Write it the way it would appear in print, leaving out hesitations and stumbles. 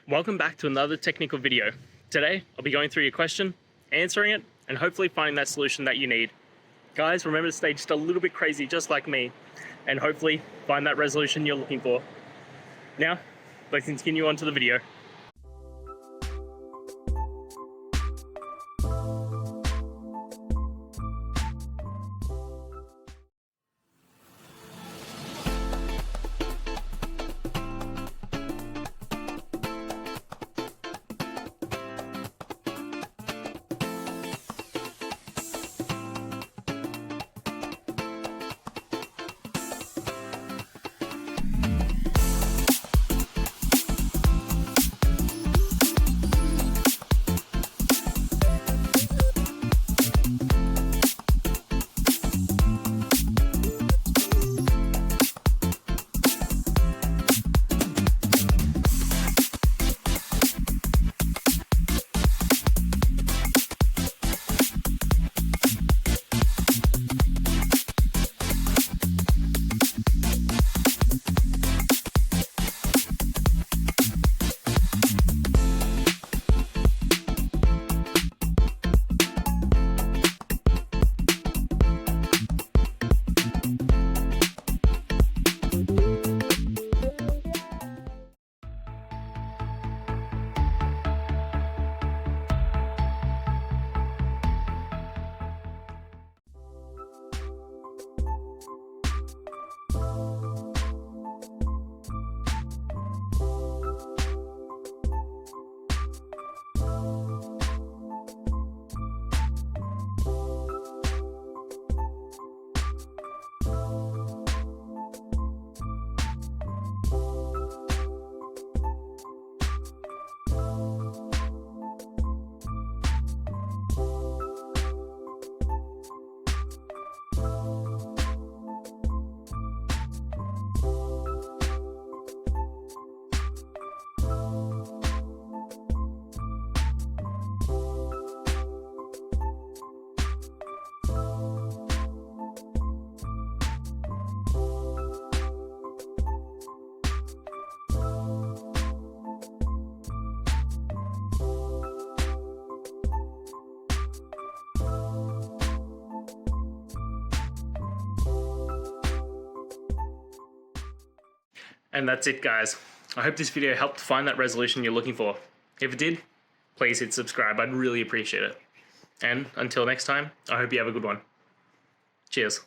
Welcome back to another technical video. Today, I'll be going through your question, answering it, and hopefully finding that solution that you need. Guys, remember to stay just a little bit crazy, just like me, and hopefully find that resolution you're looking for. Now, let's continue on to the video. And that's it, guys. I hope this video helped find that resolution you're looking for. If it did, please hit subscribe. I'd really appreciate it. And until next time, I hope you have a good one. Cheers.